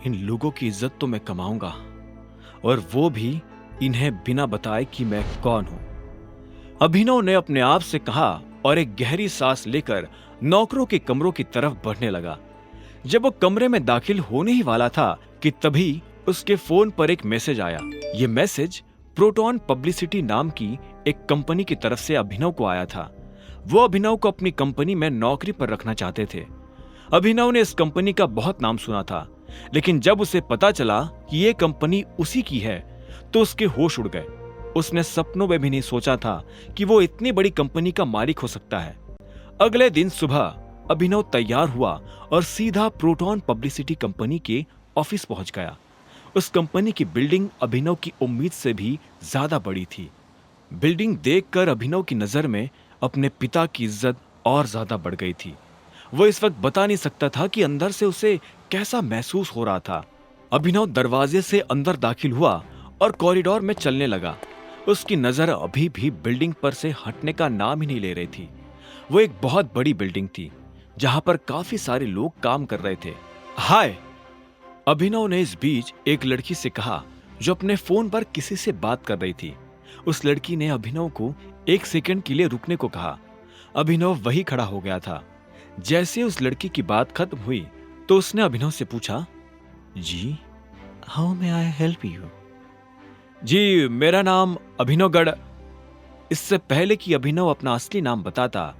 इन लोगों की इज्जत तो मैं कमाऊंगा, और वो भी इन्हें बिना बताए कि मैं कौन हूं। अभिनव ने अपने आप से कहा और एक गहरी सांस लेकर नौकरों के कमरों की तरफ बढ़ने लगा। जब वो कमरे में दाखिल होने ही वाला था कि तभी उसके फोन पर एक मैसेज आया। ये मैसेज प्रोटॉन पब्लिसिटी नाम की एक कंपनी की तरफ से अभिनव को आया था। वो अभिनव को अपनी कंपनी में नौकरी पर रखना चाहते थे। अभिनव ने इस कंपनी का बहुत नाम सुना था, लेकिन जब उसे पता चला कि ये कंपनी उसी की है तो उसके होश उड़ गए। उसने सपनों में भी नहीं सोचा था कि वो इतनी बड़ी कंपनी का मालिक हो सकता है। अगले दिन सुबह अभिनव तैयार हुआ और सीधा प्रोटॉन पब्लिसिटी कंपनी के ऑफिस पहुंच गया। उस कंपनी की बिल्डिंग अभिनव की उम्मीद से भी ज्यादा बड़ी थी। बिल्डिंग देखकर अभिनव की नजर में अपने पिता की इज्जत और ज्यादा बढ़ गई थी। वो इस वक्त बता नहीं सकता था कि अंदर से उसे कैसा महसूस हो रहा था। अभिनव दरवाजे से अंदर दाखिल हुआ और कॉरिडोर में चलने लगा। उसकी नजर अभी भी बिल्डिंग पर से हटने का नाम ही नहीं ले रही थी। वो एक बहुत बड़ी बिल्डिंग थी जहां पर काफी सारे लोग काम कर रहे थे। हाय, अभिनव ने इस बीच एक लड़की से कहा जो अपने फोन पर किसी से बात कर रही थी। उस लड़की ने अभिनव को एक सेकंड के लिए रुकने को कहा। अभिनव वही खड़ा हो गया था। जैसे उस लड़की की बात खत्म हुई तो उसने अभिनव से पूछा, जी, how may I help you? जी, मेरा नाम अभिनव गढ़। इससे पहले कि अभिनव अपना असली नाम बताता,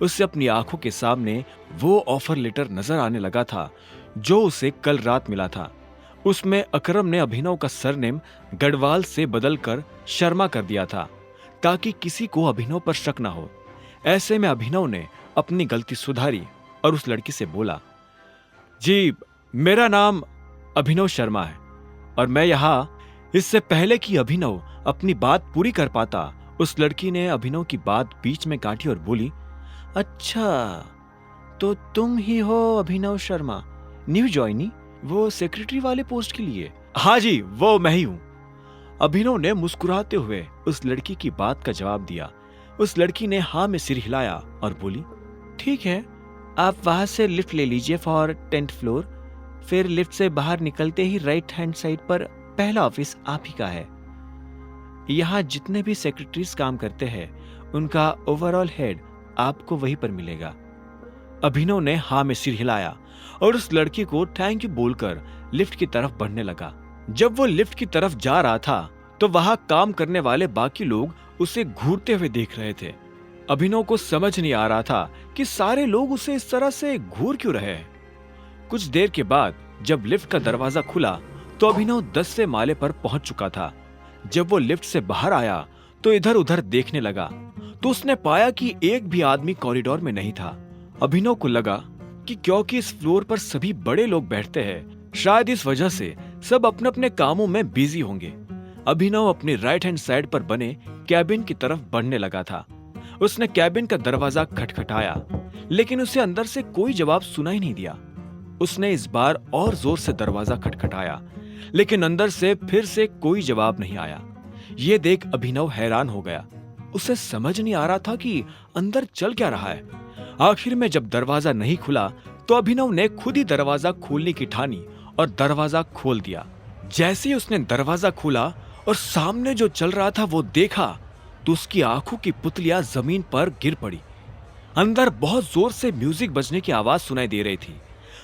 उसे अपनी आंखों के सामने वो ऑफर लेटर नजर आने लगा था जो उसे कल रात मिला था। उसमें अकरम ने अभिनव का सरनेम गढ़वाल से बदलकर शर्मा कर दिया था ताकि किसी को अभिनव पर शक ना हो। ऐसे में अभिनव ने अपनी गलती सुधारी और उस लड़की से बोला, जी, मेरा नाम अभिनव शर्मा है और मैं यहाँ। इससे पहले कि अभिनव अपनी बात पूरी कर पाता, उस लड़की ने अभिनव की बात बीच में काटी और बोली, अच्छा, तो तुम ही हो अभिनव शर्मा, न्यू ज्वाइनी, वो सेक्रेटरी वाले पोस्ट के लिए? हाँ जी, वो मैं ही हूँ। अभिनव ने मुस्कुराते हुए उस लड़की की बात का जवाब दिया। उस लड़की ने हाँ में सिर हिलाया और बोली, ठीक है, आप वहां से लिफ्ट ले लीजिए फॉर 10th फ्लोर। फिर लिफ्ट से बाहर निकलते ही राइट हैंड साइड पर पहला ऑफिस आप ही का है। यहाँ जितने भी सेक्रेटरीज काम करते हैं उनका ओवरऑल हेड आपको वहीं पर मिलेगा। अभिनव ने हाँ में सिर हिलाया और उस लड़की को थैंक यू बोलकर लिफ्ट की तरफ बढ़ने लगा। जब वो लिफ्ट की तरफ जा रहा था तो वहां काम करने वाले बाकी लोग उसे घूरते हुए देख रहे थे। अभिनव को समझ नहीं आ रहा था कि सारे लोग उसे इस तरह से घूर क्यों रहे हैं। कुछ देर के बाद जब लिफ्ट का दरवाजा खुला तो अभिनव 10वें माले पर पहुंच चुका था। जब वो लिफ्ट से बाहर आया तो इधर उधर देखने लगा तो उसने पाया कि एक भी आदमी कॉरिडोर में नहीं था। अभिनव को लगा कि क्योंकि इस फ्लोर पर सभी बड़े लोग बैठते हैं, शायद इस वजह से सब अपने अपने कामों में बिजी होंगे। अभिनव अपने राइट हैंड साइड पर बने कैबिन की तरफ बढ़ने लगा था। उसने कैबिन का दरवाजा खटखटाया, लेकिन उसे अंदर से कोई जवाब सुनाई नहीं दिया। उसने इस बार और जोर से दरवाजा खटखटाया, लेकिन अंदर से फिर से कोई जवाब नहीं आया। ये देख अभिनव हैरान हो गया। उसे समझ नहीं आ रहा था कि अंदर चल क्या रहा है। आखिर में जब दरवाजा नहीं खुला तो अभिनव ने खुद ही दरवाजा खोलने की ठानी और दरवाजा खोल दिया। जैसे ही उसने दरवाजा खोला और सामने जो चल रहा था वो देखा तो उसकी आंखों की पुतलियां जमीन पर गिर पड़ी। अंदर बहुत जोर से म्यूजिक बजने की आवाज सुनाई दे रही थी।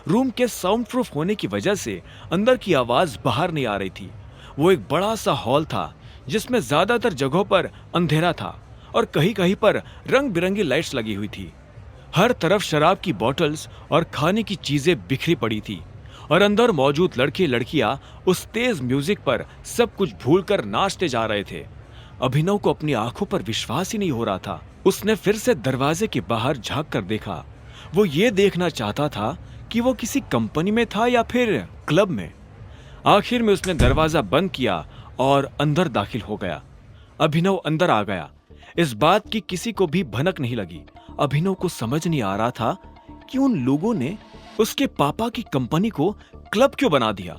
रूम के साउंड प्रूफ होने की वजह से अंदर की आवाज बाहर नहीं आ रही थी। वो एक बड़ा सा हॉल था जिसमें ज्यादातर जगहों पर अंधेरा था और कहीं कहीं पर रंग बिरंगी लाइट्स लगी हुई थी। हर तरफ शराब की बोतल्स और खाने की चीजें बिखरी पड़ी थी और अंदर मौजूद लड़के लड़कियां उस तेज म्यूजिक पर सब कुछ भूलकर नाचते जा रहे थे। अभिनव को अपनी आंखों पर विश्वास ही नहीं हो रहा था। उसने फिर से दरवाजे के बाहर झांक कर देखा। वो ये देखना चाहता था कि वो किसी कंपनी में था या फिर क्लब में। आखिर में उसने दरवाजा बंद किया और अंदर दाखिल हो गया। अभिनव अंदर आ गया। इस बात की किसी को भी भनक नहीं लगी। अभिनव को समझ नहीं आ रहा था कि उन लोगों ने उसके पापा की कंपनी को क्लब क्यों बना दिया।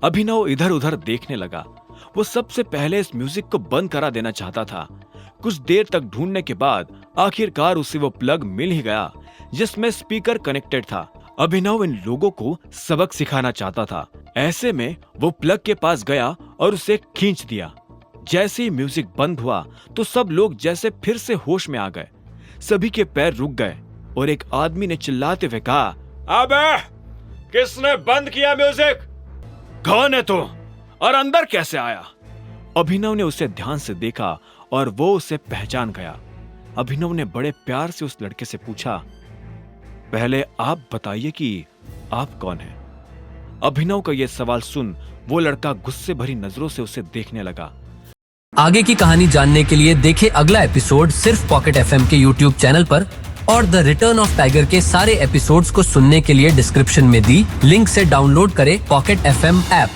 अभिनव इधर उधर देखने लगा। वो सबसे पहले इस म्यूजिक को बंद करा देना चाहता था। कुछ देर तक ढूंढने के बाद आखिरकार उसे वो प्लग मिल ही गया जिसमें स्पीकर कनेक्टेड था। अभिनव इन लोगों को सबक सिखाना चाहता था ऐसे में वो प्लग के पास गया और उसे खींच दिया। जैसे ही म्यूजिक बंद हुआ तो सब लोग जैसे फिर से होश में आ गए। सभी के पैर रुक गए और एक आदमी ने चिल्लाते हुए कहा, अबे किसने बंद किया म्यूजिक? कौन है तू और अंदर कैसे आया? अभिनव ने उसे ध्यान से देखा और वो उसे पहचान गया। अभिनव ने बड़े प्यार से उस लड़के से पूछा, पहले आप बताइए कि आप कौन हैं? अभिनव का यह सवाल सुन वो लड़का गुस्से भरी नजरों से उसे देखने लगा। आगे की कहानी जानने के लिए देखें अगला एपिसोड सिर्फ पॉकेट एफएम के यूट्यूब चैनल पर, और द रिटर्न ऑफ टाइगर के सारे एपिसोड्स को सुनने के लिए डिस्क्रिप्शन में दी लिंक से डाउनलोड करें पॉकेट एफएम ऐप।